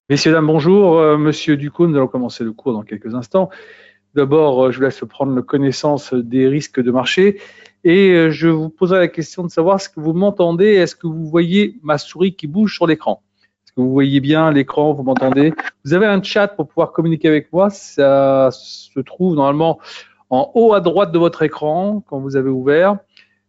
Messieurs, dames, bonjour. Monsieur Ducos, nous allons commencer le cours dans quelques instants. D'abord, je vous laisse prendre connaissance des risques de marché et je vous poserai la question de savoir est-ce que vous m'entendez, est-ce que vous voyez ma souris qui bouge sur l'écran? Est-ce que vous voyez bien l'écran, vous m'entendez? Vous avez un chat pour pouvoir communiquer avec moi, ça se trouve normalement en haut à droite de votre écran quand vous avez ouvert.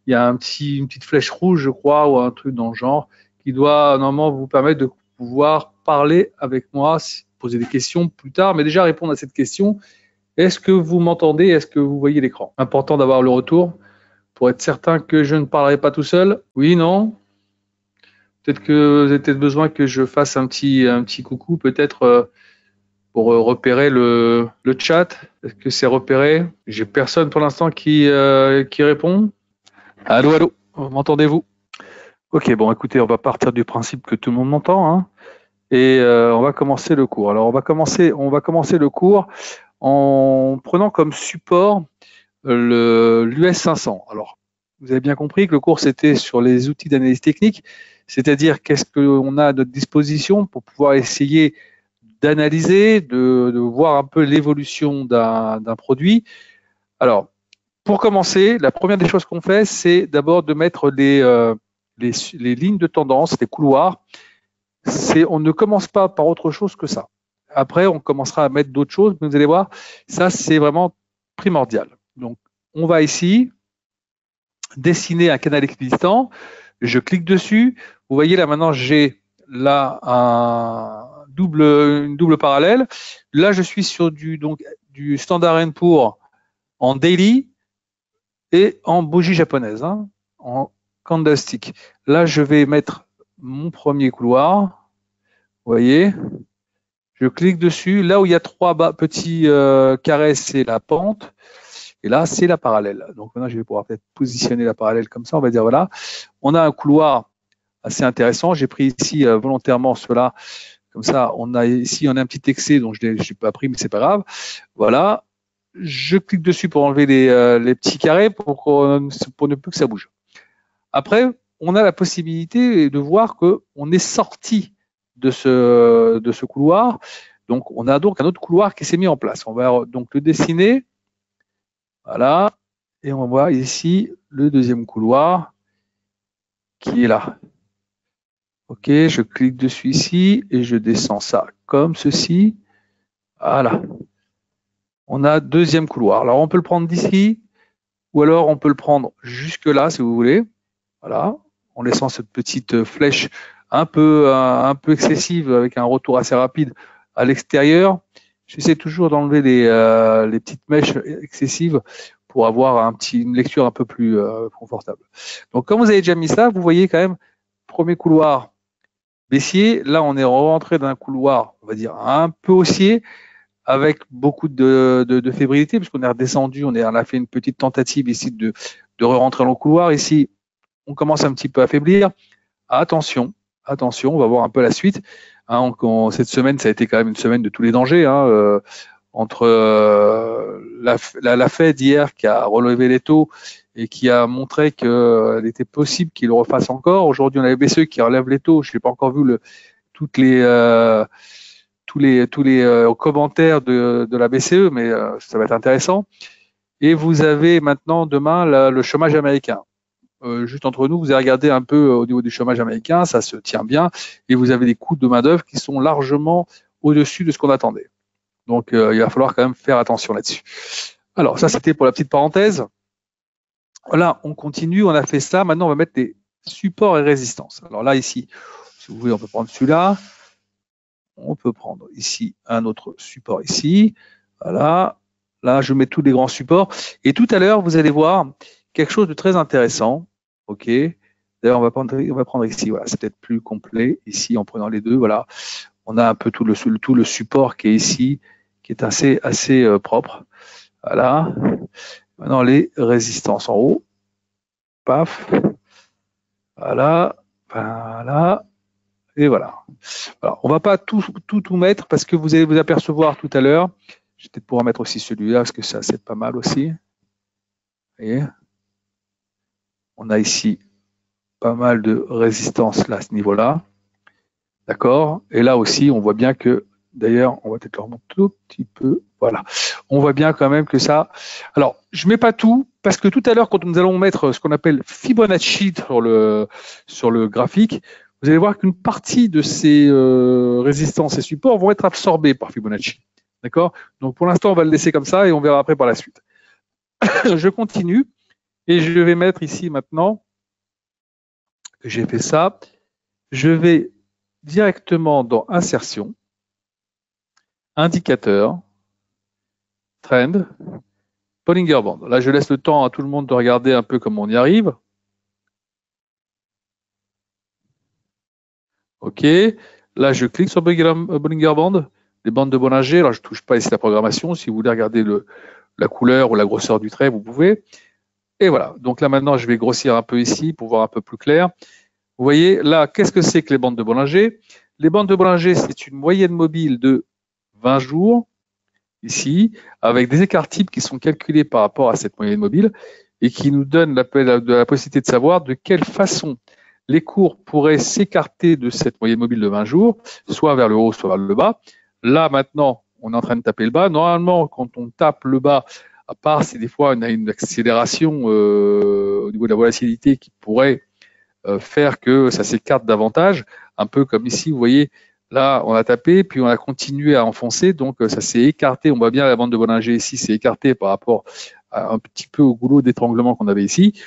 Il y a une petite flèche rouge, je crois, ou un truc dans le genre, qui doit normalement vous permettre de pouvoir parler avec moi, poser des questions plus tard, mais déjà répondre à cette question. Est-ce que vous m'entendez? Est-ce que vous voyez l'écran? Important d'avoir le retour pour être certain que je ne parlerai pas tout seul. Oui, non? Peut-être que vous avez peut-être besoin que je fasse un petit coucou, peut-être pour repérer le chat. Est-ce que c'est repéré? J'ai personne pour l'instant qui répond. Allô, allô, m'entendez-vous? Ok, bon, écoutez, on va partir du principe que tout le monde m'entend, hein, et on va commencer le cours. Alors, on va commencer le cours en prenant comme support l'US 500. Alors, vous avez bien compris que le cours, c'était sur les outils d'analyse technique, c'est-à-dire qu'est-ce qu'on a à notre disposition pour pouvoir essayer d'analyser, de voir un peu l'évolution d'un produit. Alors, pour commencer, la première des choses qu'on fait, c'est d'abord de mettre les lignes de tendance, les couloirs. On ne commence pas par autre chose que ça. Après, on commencera à mettre d'autres choses, mais vous allez voir, ça, c'est vraiment primordial. Donc, on va ici dessiner un canal équidistant. Je clique dessus. Vous voyez là, maintenant, j'ai là une double parallèle. Là, je suis sur du Standard & Poor's en daily et en bougie japonaise, hein, en candlestick. Là, je vais mettre mon premier couloir. Vous voyez, je clique dessus. Là où il y a trois petits carrés, c'est la pente. Et là, c'est la parallèle. Donc maintenant, je vais pouvoir peut-être positionner la parallèle comme ça. On va dire, voilà, on a un couloir assez intéressant. J'ai pris ici volontairement cela. Comme ça, on a un petit excès, donc je n'ai pas pris, mais c'est pas grave. Voilà. Je clique dessus pour enlever les petits carrés pour ne plus que ça bouge. Après, on a la possibilité de voir qu'on est sorti de ce couloir. Donc, on a donc un autre couloir qui s'est mis en place. On va donc le dessiner. Voilà. Et on voit ici le deuxième couloir qui est là. OK, je clique dessus ici et je descends ça comme ceci. Voilà. On a deuxième couloir. Alors, on peut le prendre d'ici ou alors on peut le prendre jusque là si vous voulez. Voilà. En laissant cette petite flèche un peu excessive avec un retour assez rapide à l'extérieur. J'essaie toujours d'enlever les petites mèches excessives pour avoir une lecture un peu plus confortable. Donc, comme vous avez déjà mis ça, vous voyez quand même, premier couloir baissier. Là, on est rentré dans un couloir, on va dire, un peu haussier, avec beaucoup de fébrilité, puisqu'on est redescendu, on a fait une petite tentative ici de re-rentrer dans le couloir. Ici, on commence un petit peu à faiblir. Attention, on va voir un peu la suite. Hein, cette semaine, ça a été quand même une semaine de tous les dangers. Hein, entre la Fed hier qui a relevé les taux et qui a montré qu'il était possible qu'il le refasse encore. Aujourd'hui, on a la BCE qui relève les taux. Je n'ai pas encore vu tous les commentaires de la BCE, mais ça va être intéressant. Et vous avez maintenant demain le chômage américain. Juste entre nous, vous avez regardé un peu au niveau du chômage américain, ça se tient bien, et vous avez des coûts de main-d'œuvre qui sont largement au-dessus de ce qu'on attendait. Donc, il va falloir quand même faire attention là-dessus. Alors, ça, c'était pour la petite parenthèse. Là, on continue, on a fait ça. Maintenant, on va mettre des supports et résistances. Alors là, ici, si vous voulez, on peut prendre celui-là. On peut prendre ici un autre support ici. Voilà. Là, je mets tous les grands supports. Et tout à l'heure, vous allez voir quelque chose de très intéressant. OK. D'ailleurs, on va prendre ici. Voilà, c'est peut-être plus complet. Ici, en prenant les deux, voilà. On a un peu tout le support qui est ici, qui est assez propre. Voilà. Maintenant, les résistances en haut. Paf. Voilà. Voilà. Et voilà. Alors, on ne va pas tout mettre parce que vous allez vous apercevoir tout à l'heure. Je vais peut-être pouvoir mettre aussi celui-là parce que ça, c'est pas mal aussi. Vous voyez, on a ici pas mal de résistance là, à ce niveau-là. D'accord? Et là aussi, on voit bien que, d'ailleurs, on va peut-être le remonter tout petit peu. Voilà. On voit bien quand même que ça. Alors, je mets pas tout, parce que tout à l'heure, quand nous allons mettre ce qu'on appelle Fibonacci sur le graphique, vous allez voir qu'une partie de ces résistances et supports vont être absorbés par Fibonacci. D'accord? Donc, pour l'instant, on va le laisser comme ça et on verra après par la suite. Je continue et je vais mettre ici maintenant que j'ai fait ça. Je vais directement dans Insertion, Indicateur, Trend, Bollinger Band. Là, je laisse le temps à tout le monde de regarder un peu comment on y arrive. OK. Là, je clique sur Bollinger Band, les bandes de Bollinger. Alors, je ne touche pas ici la programmation. Si vous voulez regarder la couleur ou la grosseur du trait, vous pouvez. Et voilà. Donc là, maintenant, je vais grossir un peu ici pour voir un peu plus clair. Vous voyez, là, qu'est-ce que c'est que les bandes de Bollinger? Les bandes de Bollinger, c'est une moyenne mobile de 20 jours, ici, avec des écarts types qui sont calculés par rapport à cette moyenne mobile et qui nous donnent la possibilité de savoir de quelle façon les cours pourraient s'écarter de cette moyenne mobile de 20 jours, soit vers le haut, soit vers le bas. Là, maintenant, on est en train de taper le bas. Normalement, quand on tape le bas, à part si des fois on a une accélération au niveau de la volatilité qui pourrait faire que ça s'écarte davantage, un peu comme ici, vous voyez, là, on a tapé, puis on a continué à enfoncer, donc ça s'est écarté. On voit bien la bande de Bollinger ici, c'est écarté par rapport à un petit peu au goulot d'étranglement qu'on avait ici,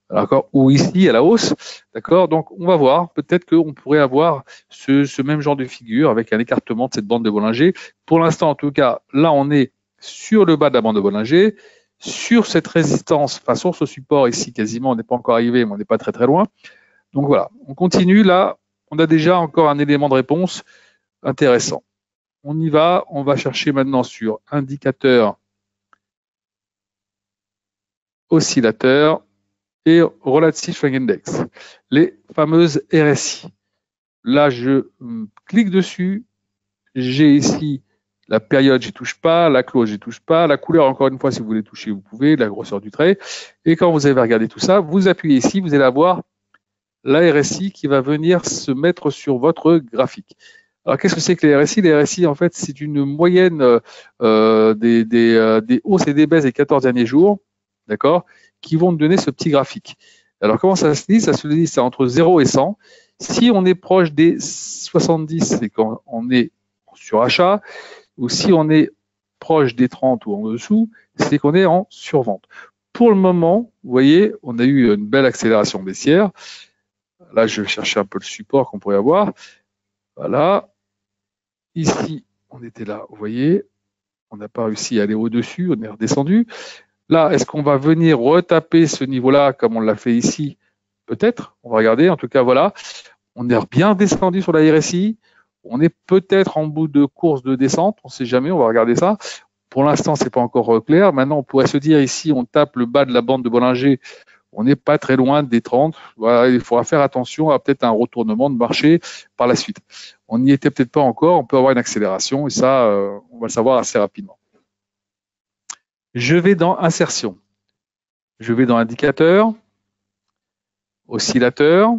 d'accord, ou ici à la hausse, d'accord. Donc on va voir, peut-être qu'on pourrait avoir ce même genre de figure avec un écartement de cette bande de Bollinger. Pour l'instant, en tout cas, là, on est sur le bas de la bande de Bollinger, sur cette résistance, enfin sur ce support ici, quasiment, on n'est pas encore arrivé, mais on n'est pas très très loin. Donc voilà, on continue. Là, on a déjà encore un élément de réponse intéressant. On y va, on va chercher maintenant sur indicateur, oscillateur et Relative Strength Index, les fameuses RSI. Là, je clique dessus, j'ai ici la période, j'y touche pas, la clause, j'y touche pas, la couleur, encore une fois, si vous voulez toucher, vous pouvez, la grosseur du trait. Et quand vous avez regardé tout ça, vous appuyez ici, vous allez avoir la RSI qui va venir se mettre sur votre graphique. Alors, qu'est-ce que c'est que les RSI? Les RSI, en fait, c'est une moyenne des hausses et des baisses des 14 derniers jours, d'accord, qui vont nous donner ce petit graphique. Alors, comment ça se lit? Ça se lit, c'est entre 0 et 100. Si on est proche des 70, c'est quand on est sur achat, ou si on est proche des 30 ou en dessous, c'est qu'on est en survente. Pour le moment, vous voyez, on a eu une belle accélération baissière. Là, je vais chercher un peu le support qu'on pourrait avoir. Voilà. Ici, on était là, vous voyez, on n'a pas réussi à aller au-dessus, on est redescendu. Là, est-ce qu'on va venir retaper ce niveau-là comme on l'a fait ici? Peut-être, on va regarder. En tout cas, voilà, on est bien descendu sur la RSI. On est peut-être en bout de course de descente, on ne sait jamais, on va regarder ça. Pour l'instant, ce n'est pas encore clair. Maintenant, on pourrait se dire ici, on tape le bas de la bande de Bollinger. On n'est pas très loin des 30. Voilà, il faudra faire attention à peut-être un retournement de marché par la suite. On n'y était peut-être pas encore, on peut avoir une accélération et ça, on va le savoir assez rapidement. Je vais dans Insertion. Je vais dans Indicateur, Oscillateur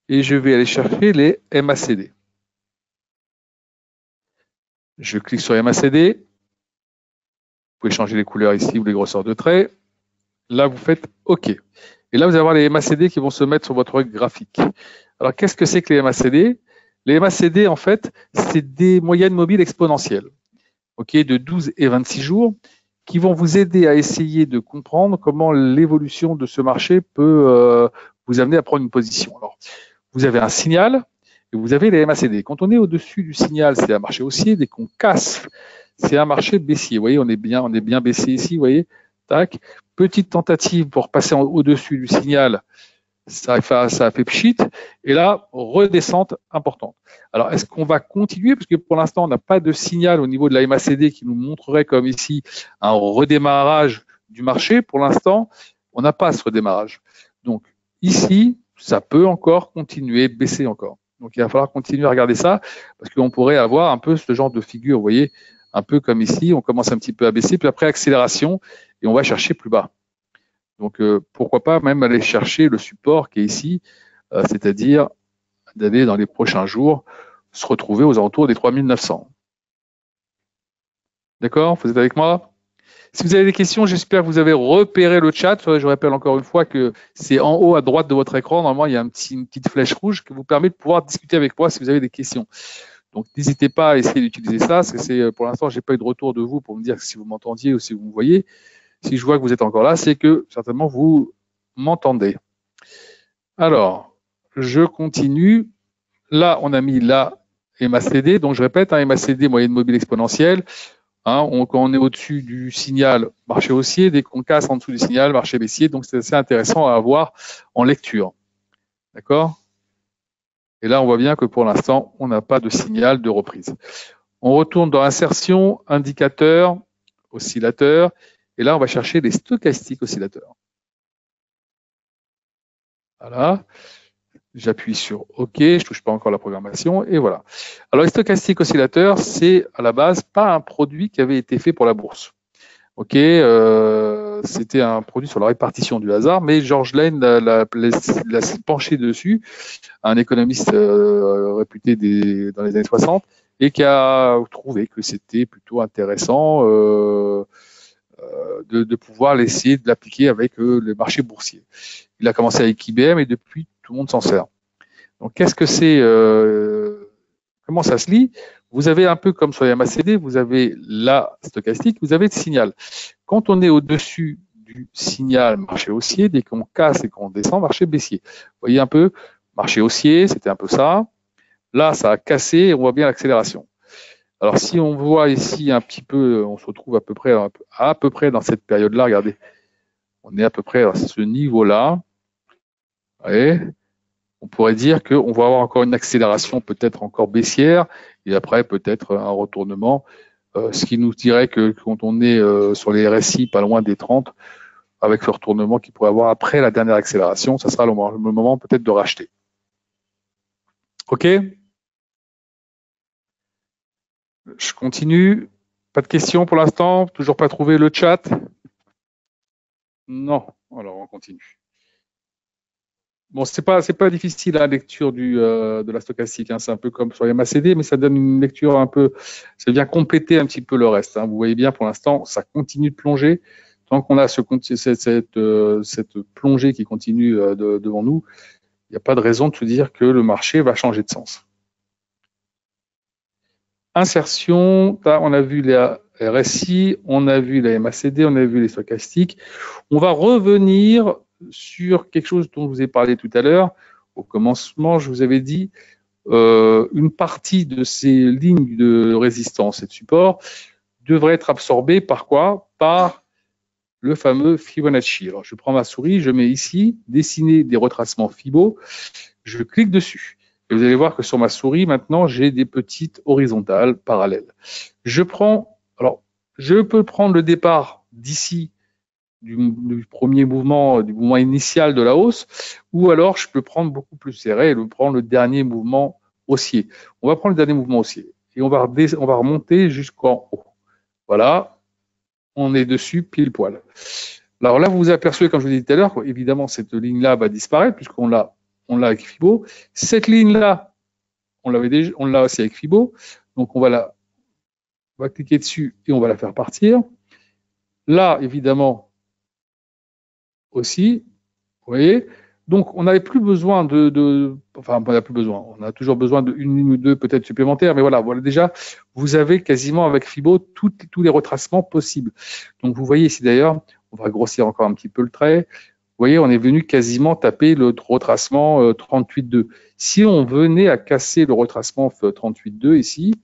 et je vais aller chercher les MACD. Je clique sur MACD. Vous pouvez changer les couleurs ici ou les grosseurs de traits. Là, vous faites OK. Et là, vous allez avoir les MACD qui vont se mettre sur votre graphique. Alors, qu'est-ce que c'est que les MACD? Les MACD, en fait, c'est des moyennes mobiles exponentielles, okay, de 12 et 26 jours, qui vont vous aider à essayer de comprendre comment l'évolution de ce marché peut vous amener à prendre une position. Alors, vous avez un signal et vous avez les MACD. Quand on est au-dessus du signal, c'est un marché haussier. Dès qu'on casse, c'est un marché baissier. Vous voyez, on est bien baissé ici, vous voyez. Tac. Petite tentative pour passer au-dessus du signal, ça a fait pchit, et là, redescente importante. Alors, est-ce qu'on va continuer? Parce que pour l'instant, on n'a pas de signal au niveau de la MACD qui nous montrerait comme ici un redémarrage du marché. Pour l'instant, on n'a pas ce redémarrage. Donc, ici, ça peut encore continuer, baisser encore. Donc, il va falloir continuer à regarder ça, parce qu'on pourrait avoir un peu ce genre de figure, vous voyez, un peu comme ici, on commence un petit peu à baisser, puis après accélération, et on va chercher plus bas. Donc, pourquoi pas même aller chercher le support qui est ici, c'est-à-dire d'aller dans les prochains jours se retrouver aux alentours des 3900. D'accord? Vous êtes avec moi? Si vous avez des questions, j'espère que vous avez repéré le chat. Je rappelle encore une fois que c'est en haut à droite de votre écran. Normalement, il y a une petite flèche rouge qui vous permet de pouvoir discuter avec moi si vous avez des questions. Donc, n'hésitez pas à essayer d'utiliser ça, parce que pour l'instant, je n'ai pas eu de retour de vous pour me dire si vous m'entendiez ou si vous me voyez. Si je vois que vous êtes encore là, c'est que certainement vous m'entendez. Alors, je continue. Là, on a mis la MACD. Donc, je répète, MACD, moyenne mobile exponentielle. Quand on est au-dessus du signal, marché haussier. Dès qu'on casse en dessous du signal, marché baissier. Donc, c'est assez intéressant à avoir en lecture. D'accord? Et là, on voit bien que pour l'instant, on n'a pas de signal de reprise. On retourne dans insertion, indicateur, oscillateur. Et là, on va chercher les stochastiques oscillateurs. Voilà. J'appuie sur OK, je ne touche pas encore la programmation, et voilà. Alors, les stochastiques oscillateurs, c'est à la base pas un produit qui avait été fait pour la bourse. OK, c'était un produit sur la répartition du hasard, mais George Lane l'a penché dessus, un économiste réputé dans les années 60, et qui a trouvé que c'était plutôt intéressant de pouvoir essayer de l'appliquer avec le marché boursier. Il a commencé avec IBM et depuis, tout le monde s'en sert. Donc, qu'est-ce que c'est comment ça se lit? Vous avez un peu comme sur les MACD, vous avez la stochastique, vous avez le signal. Quand on est au-dessus du signal marché haussier, dès qu'on casse et qu'on descend, marché baissier. Vous voyez un peu, marché haussier, c'était un peu ça. Là, ça a cassé et on voit bien l'accélération. Alors, si on voit ici un petit peu, on se retrouve à peu près dans cette période-là, regardez. On est à peu près à ce niveau-là. Vous voyez, on pourrait dire qu'on va avoir encore une accélération peut-être encore baissière et après peut-être un retournement, ce qui nous dirait que quand on est sur les RSI pas loin des 30, avec le retournement qu'il pourrait avoir après la dernière accélération, ça sera le moment peut-être de racheter. OK? Je continue. Pas de questions pour l'instant? Toujours pas trouvé le chat? Non. Alors on continue. Bon, c'est pas difficile la lecture de la stochastique. C'est un peu comme sur les MACD, mais ça donne une lecture un peu, ça vient compléter un petit peu le reste. Vous voyez bien, pour l'instant, ça continue de plonger. Tant qu'on a cette plongée qui continue devant nous, il n'y a pas de raison de se dire que le marché va changer de sens. Insertion, on a vu les RSI, on a vu la MACD, on a vu les stochastiques. On va revenir sur quelque chose dont je vous ai parlé tout à l'heure. Au commencement, je vous avais dit une partie de ces lignes de résistance et de support devrait être absorbée par quoi? Par le fameux Fibonacci. Alors, je prends ma souris, je mets ici, dessiner des retracements Fibo, je clique dessus. Et vous allez voir que sur ma souris, maintenant, j'ai des petites horizontales parallèles. Je peux prendre le départ d'ici, du premier mouvement, du mouvement initial de la hausse, ou alors je peux prendre beaucoup plus serré et prendre le dernier mouvement haussier. On va prendre le dernier mouvement haussier et on va remonter jusqu'en haut. Voilà, on est dessus pile poil. Alors là, vous vous apercevez, comme je vous l'ai dit tout à l'heure, évidemment, cette ligne-là va disparaître puisqu'on l'a avec Fibo. Cette ligne-là, on l'a aussi avec Fibo. Donc, on va cliquer dessus et on va la faire partir. Là, évidemment, aussi, vous voyez. Donc, on n'avait plus besoin enfin, on n'a plus besoin. On a toujours besoin d'une ligne ou deux peut-être supplémentaires, mais voilà, déjà, vous avez quasiment avec Fibo tous les retracements possibles. Donc, vous voyez ici d'ailleurs, on va grossir encore un petit peu le trait. Vous voyez, on est venu quasiment taper le retracement 38,2. Si on venait à casser le retracement 38,2 ici,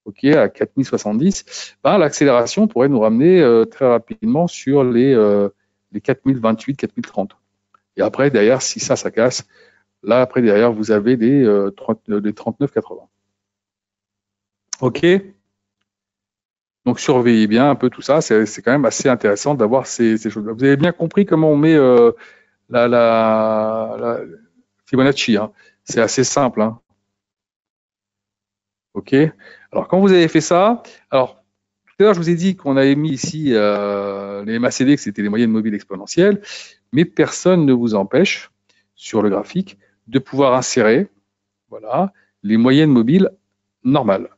ok, à 4070, l'accélération pourrait nous ramener très rapidement sur les 4028, 4030. Et après, derrière, si ça casse, là, après, derrière, vous avez les 39,80. OK? Donc, surveillez bien un peu tout ça. C'est quand même assez intéressant d'avoir ces choses-là. Vous avez bien compris comment on met la Fibonacci. C'est assez simple. OK? Alors, quand vous avez fait ça, alors, tout à l'heure, je vous ai dit qu'on avait mis ici les MACD, que c'était les moyennes mobiles exponentielles, mais personne ne vous empêche, sur le graphique, de pouvoir insérer voilà, les moyennes mobiles normales.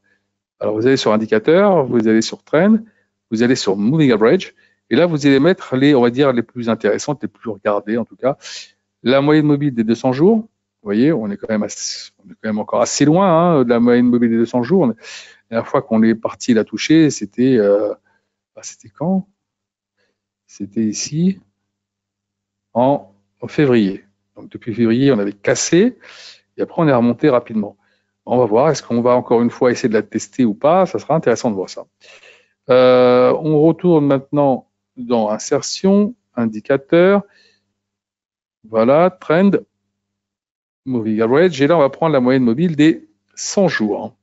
Alors, vous allez sur indicateur, vous allez sur trend, vous allez sur moving average, et là, vous allez mettre les, on va dire, les plus intéressantes, les plus regardées, en tout cas. La moyenne mobile des 200 jours, vous voyez, on est quand même encore assez loin hein, de la moyenne mobile des 200 jours. La dernière fois qu'on est parti la toucher, c'était quand? C'était ici, en février. Donc, depuis février, on avait cassé, et après, on est remonté rapidement. On va voir, est-ce qu'on va encore une fois essayer de la tester ou pas? Ça sera intéressant de voir ça. On retourne maintenant dans insertion, indicateur, voilà, trend, moving average, et là on va prendre la moyenne mobile des 100 jours.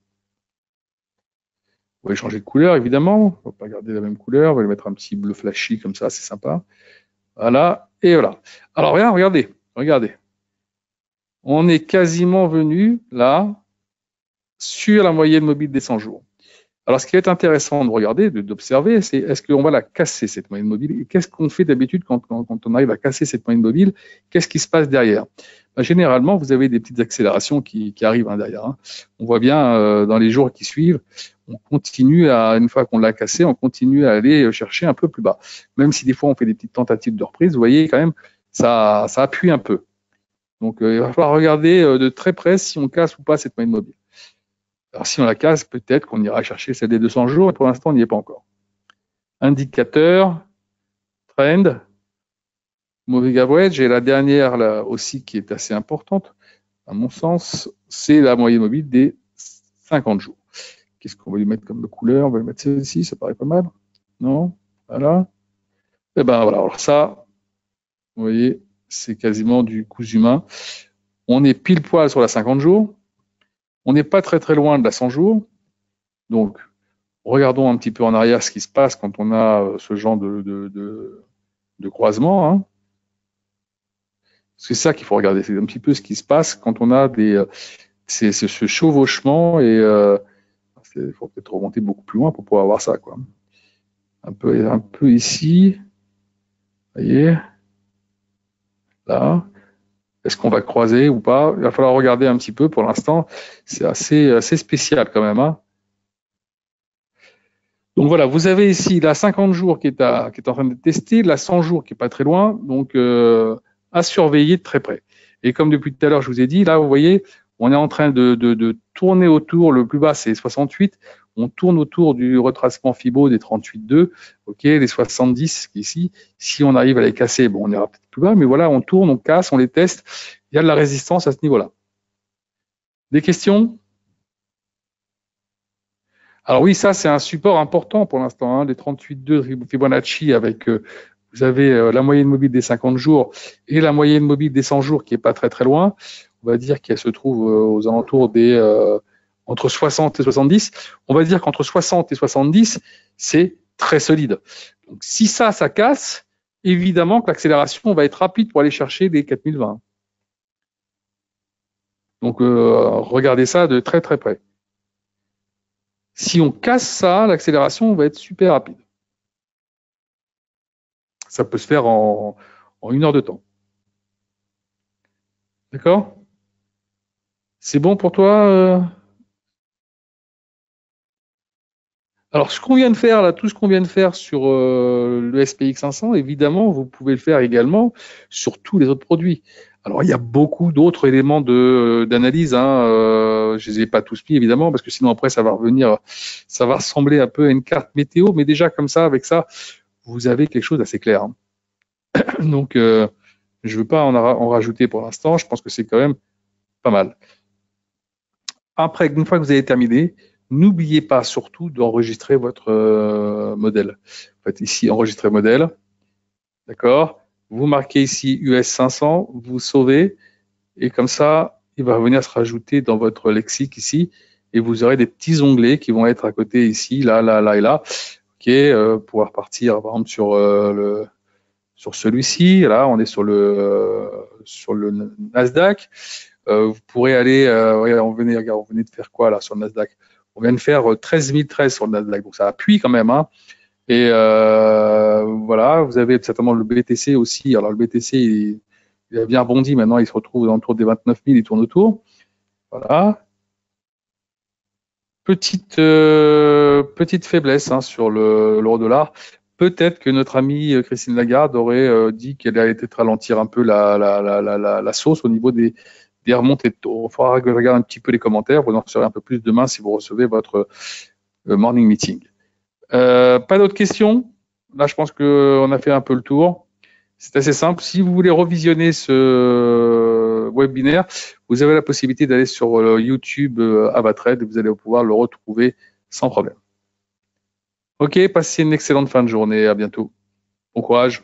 Vous pouvez changer de couleur évidemment, on ne va pas garder la même couleur, on va lui mettre un petit bleu flashy comme ça, c'est sympa. Voilà, et voilà. Alors regardez. On est quasiment venu là sur la moyenne mobile des 100 jours. Alors, ce qui est intéressant de regarder, d'observer, c'est est-ce qu'on va la casser, cette moyenne mobile? Et qu'est-ce qu'on fait d'habitude quand on arrive à casser cette moyenne mobile? Qu'est-ce qui se passe derrière? Généralement, vous avez des petites accélérations qui arrivent derrière. Hein. On voit bien dans les jours qui suivent, on continue une fois qu'on l'a cassé, on continue à aller chercher un peu plus bas. Même si des fois, on fait des petites tentatives de reprise, vous voyez quand même, ça appuie un peu. Donc, il va falloir regarder de très près si on casse ou pas cette moyenne mobile. Alors, si on la casse, peut-être qu'on ira chercher celle des 200 jours, et pour l'instant, on n'y est pas encore. Indicateur, trend, moving average, et la dernière, là aussi, qui est assez importante, à mon sens, c'est la moyenne mobile des 50 jours. Qu'est-ce qu'on va lui mettre comme couleur? On va lui mettre celle-ci, ça paraît pas mal. Non? Voilà. Et ben voilà, alors ça, vous voyez, c'est quasiment du cousu humain. On est pile poil sur la 50 jours. On n'est pas très très loin de la 100 jours. Donc, regardons un petit peu en arrière ce qui se passe quand on a ce genre de croisement. Hein. C'est ça qu'il faut regarder. C'est un petit peu ce qui se passe quand on a ce chevauchement et il faut peut-être remonter beaucoup plus loin pour pouvoir voir ça. Quoi. Un peu ici. Vous voyez? Là. Est-ce qu'on va croiser ou pas? Il va falloir regarder un petit peu pour l'instant. C'est assez spécial quand même. Hein. Donc voilà, vous avez ici la 50 jours qui est en train de tester, la 100 jours qui est pas très loin, donc à surveiller de très près. Et comme depuis tout à l'heure, je vous ai dit, là, vous voyez, on est en train de tourner autour, le plus bas c'est 68, on tourne autour du retracement FIBO des 38,2, ok, les 70 ici, si on arrive à les casser, bon, on ira peut-être plus bas, mais voilà, on tourne, on casse, on les teste, il y a de la résistance à ce niveau-là. Des questions? Alors oui, ça c'est un support important pour l'instant, hein, les 38,2 Fibonacci avec, vous avez la moyenne mobile des 50 jours et la moyenne mobile des 100 jours qui est pas très très loin. On va dire qu'elle se trouve aux alentours des entre 60 et 70. On va dire qu'entre 60 et 70, c'est très solide. Donc si ça casse, évidemment que l'accélération va être rapide pour aller chercher les 4020. Donc regardez ça de très très près. Si on casse ça, l'accélération va être super rapide. Ça peut se faire en 1 heure de temps. D'accord? C'est bon pour toi Alors, ce qu'on vient de faire, là, tout ce qu'on vient de faire sur le SPX 500, évidemment, vous pouvez le faire également sur tous les autres produits. Alors, il y a beaucoup d'autres éléments d'analyse. Je ne les ai pas tous mis, évidemment, parce que sinon, après, ça va ressembler un peu à une carte météo. Mais déjà, comme ça, avec ça, vous avez quelque chose d'assez clair. Hein. Donc, je ne veux pas en rajouter pour l'instant. Je pense que c'est quand même pas mal. Après, une fois que vous avez terminé, n'oubliez pas surtout d'enregistrer votre modèle. En fait, ici, enregistrer modèle. D'accord? Vous marquez ici US 500, vous sauvez, et comme ça, il va venir se rajouter dans votre lexique ici, et vous aurez des petits onglets qui vont être à côté ici, là, là, là et là. Ok, pouvoir partir par exemple sur celui-ci. Là, on est sur le Nasdaq. Vous pourrez aller, on venait de faire quoi là sur le Nasdaq? On vient de faire 13 013 sur le Nasdaq, donc ça appuie quand même. Hein. Et voilà, vous avez certainement le BTC aussi. Alors le BTC, il a bien rebondi maintenant, il se retrouve autour des 29 000, il tourne autour. Voilà. Petite faiblesse hein, sur l'euro-dollar. Peut-être que notre amie Christine Lagarde aurait dit qu'elle allait peut-être ralentir un peu la sauce au niveau des remontées de taux. Il faudra que je regarde un petit peu les commentaires. Vous en saurez un peu plus demain si vous recevez votre morning meeting. Pas d'autres questions? Là, je pense qu'on a fait un peu le tour. C'est assez simple. Si vous voulez revisionner ce webinaire, vous avez la possibilité d'aller sur YouTube Avatrade et vous allez pouvoir le retrouver sans problème. Ok, passez une excellente fin de journée. À bientôt. Bon courage.